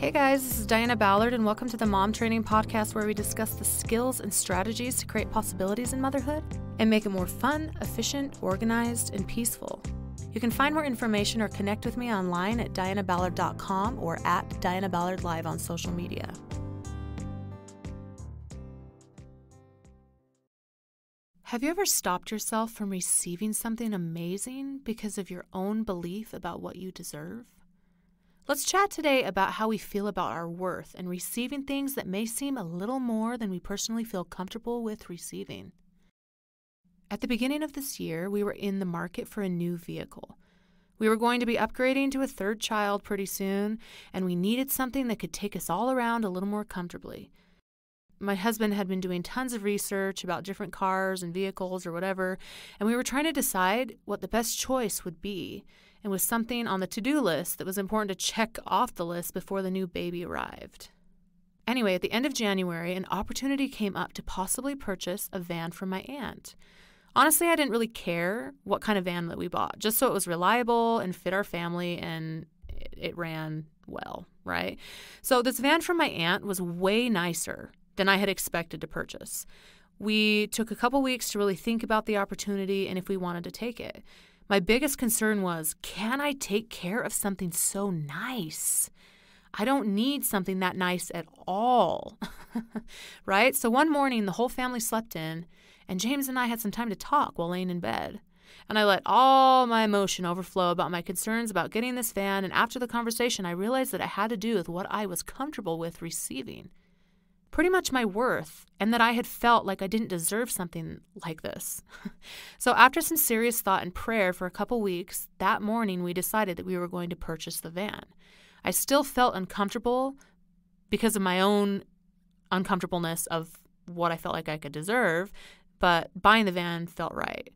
Hey guys, this is Diana Ballard, and welcome to the Mom Training Podcast, where we discuss the skills and strategies to create possibilities in motherhood and make it more fun, efficient, organized, and peaceful. You can find more information or connect with me online at dianaballard.com or at Diana Ballard Live on social media. Have you ever stopped yourself from receiving something amazing because of your own belief about what you deserve? Let's chat today about how we feel about our worth and receiving things that may seem a little more than we personally feel comfortable with receiving. At the beginning of this year, we were in the market for a new vehicle. We were going to be upgrading to a third child pretty soon, and we needed something that could take us all around a little more comfortably. My husband had been doing tons of research about different cars and vehicles or whatever, and we were trying to decide what the best choice would be, and was something on the to-do list that was important to check off the list before the new baby arrived. Anyway, at the end of January, an opportunity came up to possibly purchase a van from my aunt. Honestly, I didn't really care what kind of van that we bought, just so it was reliable and fit our family and it ran well, right? So this van from my aunt was way nicer than I had expected to purchase. We took a couple weeks to really think about the opportunity and if we wanted to take it. My biggest concern was, can I take care of something so nice? I don't need something that nice at all, right? So one morning, the whole family slept in, and James and I had some time to talk while laying in bed. And I let all my emotion overflow about my concerns about getting this van, and after the conversation, I realized that it had to do with what I was comfortable with receiving. Pretty much my worth, and that I had felt like I didn't deserve something like this. So after some serious thought and prayer for a couple weeks, that morning we decided that we were going to purchase the van. I still felt uncomfortable because of my own uncomfortableness of what I felt like I could deserve, but buying the van felt right.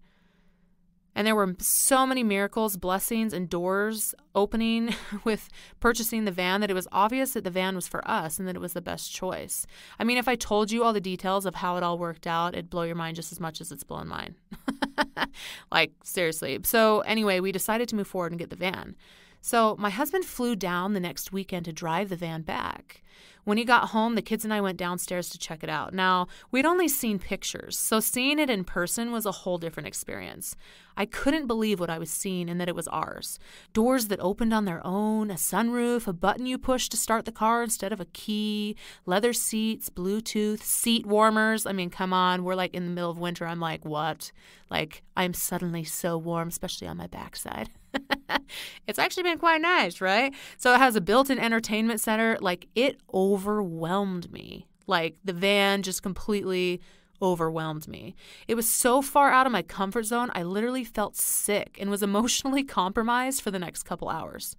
And there were so many miracles, blessings, and doors opening with purchasing the van that it was obvious that the van was for us and that it was the best choice. I mean, if I told you all the details of how it all worked out, it'd blow your mind just as much as it's blown mine. Like, seriously. So anyway, we decided to move forward and get the van. So my husband flew down the next weekend to drive the van back. When he got home, the kids and I went downstairs to check it out. Now, we'd only seen pictures, so seeing it in person was a whole different experience. I couldn't believe what I was seeing and that it was ours. Doors that opened on their own, a sunroof, a button you push to start the car instead of a key, leather seats, Bluetooth, seat warmers. I mean, come on, we're like in the middle of winter. I'm like, what? Like, I'm suddenly so warm, especially on my backside. It's actually been quite nice, right? So it has a built-in entertainment center. Like, it overwhelmed me. Like, the van just completely overwhelmed me. It was so far out of my comfort zone, I literally felt sick and was emotionally compromised for the next couple hours.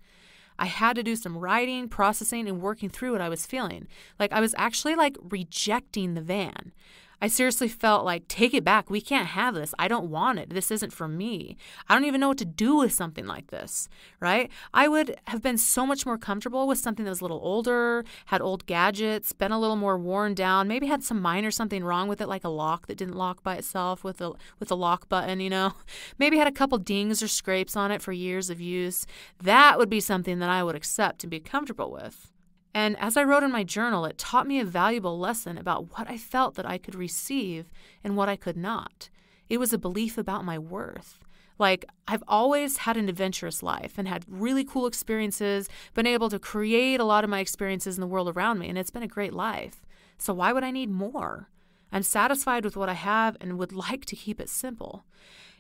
I had to do some writing, processing, and working through what I was feeling. Like, I was actually like rejecting the van. I seriously felt like, take it back. We can't have this. I don't want it. This isn't for me. I don't even know what to do with something like this, right? I would have been so much more comfortable with something that was a little older, had old gadgets, been a little more worn down, maybe had some minor something wrong with it, like a lock that didn't lock by itself with a lock button, you know? Maybe had a couple dings or scrapes on it for years of use. That would be something that I would accept and be comfortable with. And as I wrote in my journal, it taught me a valuable lesson about what I felt that I could receive and what I could not. It was a belief about my worth. Like, I've always had an adventurous life and had really cool experiences, been able to create a lot of my experiences in the world around me, and it's been a great life. So why would I need more? I'm satisfied with what I have and would like to keep it simple.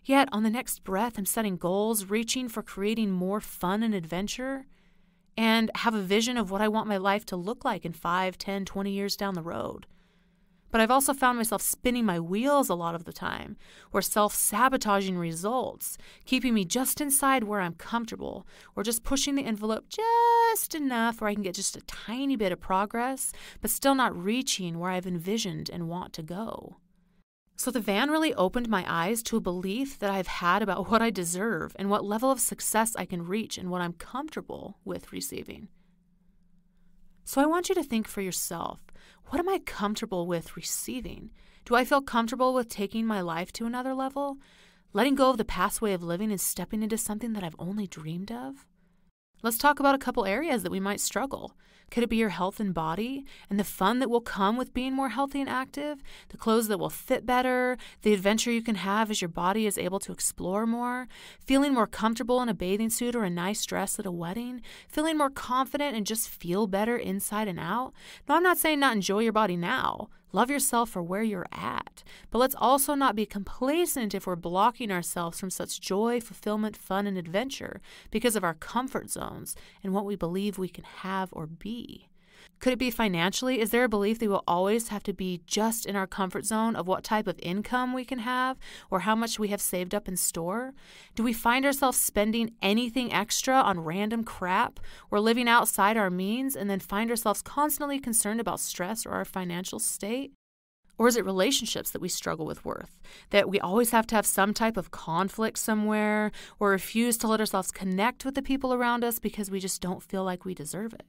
Yet, on the next breath, I'm setting goals, reaching for creating more fun and adventure, and have a vision of what I want my life to look like in 5, 10, 20 years down the road. But I've also found myself spinning my wheels a lot of the time, or self-sabotaging results, keeping me just inside where I'm comfortable, or just pushing the envelope just enough where I can get just a tiny bit of progress, but still not reaching where I've envisioned and want to go. So the van really opened my eyes to a belief that I've had about what I deserve and what level of success I can reach and what I'm comfortable with receiving. So I want you to think for yourself, what am I comfortable with receiving? Do I feel comfortable with taking my life to another level, letting go of the past way of living and stepping into something that I've only dreamed of? Let's talk about a couple areas that we might struggle. Could it be your health and body and the fun that will come with being more healthy and active, the clothes that will fit better, the adventure you can have as your body is able to explore more, feeling more comfortable in a bathing suit or a nice dress at a wedding, feeling more confident and just feel better inside and out? No, I'm not saying not enjoy your body now. Love yourself for where you're at. But let's also not be complacent if we're blocking ourselves from such joy, fulfillment, fun, and adventure because of our comfort zones and what we believe we can have or be. Could it be financially? Is there a belief that we will always have to be just in our comfort zone of what type of income we can have or how much we have saved up in store? Do we find ourselves spending anything extra on random crap or living outside our means and then find ourselves constantly concerned about stress or our financial state? Or is it relationships that we struggle with worth? That we always have to have some type of conflict somewhere or refuse to let ourselves connect with the people around us because we just don't feel like we deserve it?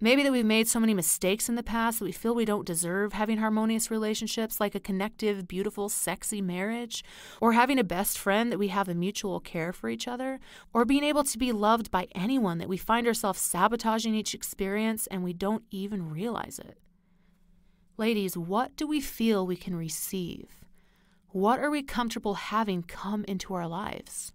Maybe that we've made so many mistakes in the past that we feel we don't deserve having harmonious relationships like a connective, beautiful, sexy marriage, or having a best friend that we have a mutual care for each other, or being able to be loved by anyone that we find ourselves sabotaging each experience and we don't even realize it. Ladies, what do we feel we can receive? What are we comfortable having come into our lives?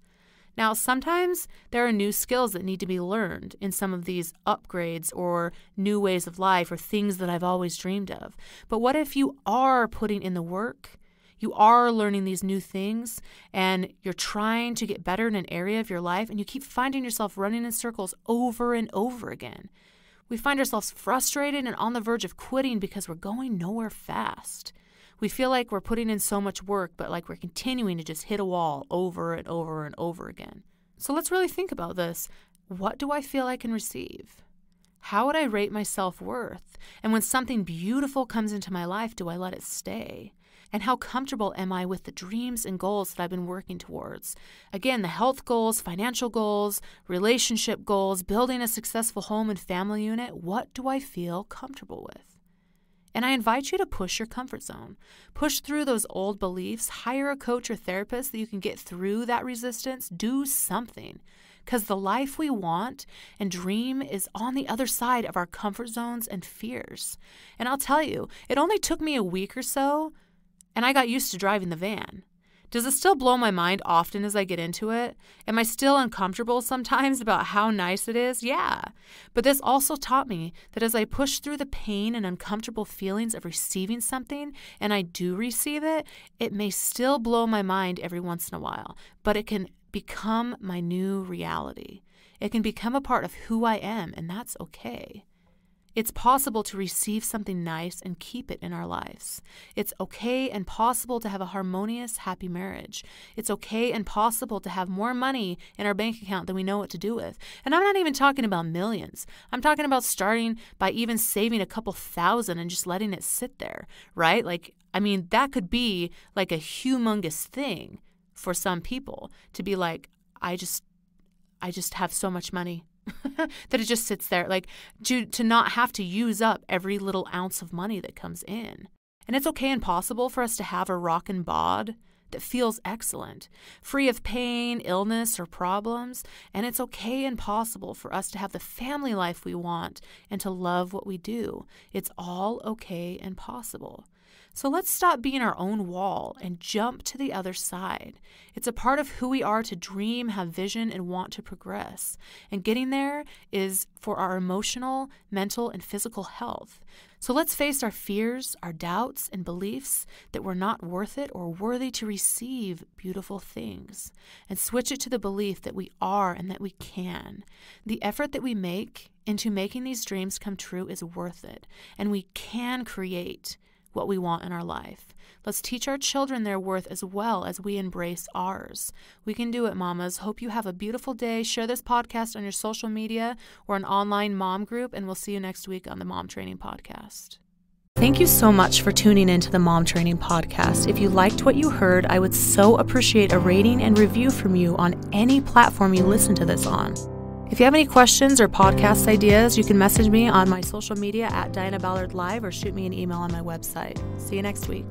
Now, sometimes there are new skills that need to be learned in some of these upgrades or new ways of life or things that I've always dreamed of. But what if you are putting in the work, you are learning these new things, and you're trying to get better in an area of your life, and you keep finding yourself running in circles over and over again? We find ourselves frustrated and on the verge of quitting because we're going nowhere fast. We feel like we're putting in so much work, but like we're continuing to just hit a wall over and over and over again. So let's really think about this. What do I feel I can receive? How would I rate my self-worth? And when something beautiful comes into my life, do I let it stay? And how comfortable am I with the dreams and goals that I've been working towards? Again, the health goals, financial goals, relationship goals, building a successful home and family unit. What do I feel comfortable with? And I invite you to push your comfort zone. Push through those old beliefs. Hire a coach or therapist that you can get through that resistance. Do something. Because the life we want and dream is on the other side of our comfort zones and fears. And I'll tell you, it only took me a week or so, and I got used to driving the van. Does it still blow my mind often as I get into it? Am I still uncomfortable sometimes about how nice it is? Yeah. But this also taught me that as I push through the pain and uncomfortable feelings of receiving something, and I do receive it, it may still blow my mind every once in a while, but it can become my new reality. It can become a part of who I am, and that's okay. It's possible to receive something nice and keep it in our lives. It's okay and possible to have a harmonious, happy marriage. It's okay and possible to have more money in our bank account than we know what to do with. And I'm not even talking about millions. I'm talking about starting by even saving a couple thousand and just letting it sit there, right? That could be like a humongous thing for some people to be like, I just have so much money. that it just sits there, to not have to use up every little ounce of money that comes in. And it's okay and possible for us to have a rockin' bod that feels excellent, free of pain, illness, or problems. And it's okay and possible for us to have the family life we want and to love what we do. It's all okay and possible. So let's stop being our own wall and jump to the other side. It's a part of who we are to dream, have vision, and want to progress. And getting there is for our emotional, mental, and physical health. So let's face our fears, our doubts, and beliefs that we're not worth it or worthy to receive beautiful things, and switch it to the belief that we are and that we can. The effort that we make into making these dreams come true is worth it, and we can create what we want in our life. Let's teach our children their worth as well as we embrace ours. We can do it, mamas. Hope you have a beautiful day. Share this podcast on your social media or an online mom group, and we'll see you next week on the Mom Training Podcast. Thank you so much for tuning into the Mom Training Podcast. If you liked what you heard, I would so appreciate a rating and review from you on any platform you listen to this on. If you have any questions or podcast ideas, you can message me on my social media at Diana Ballard Live or shoot me an email on my website. See you next week.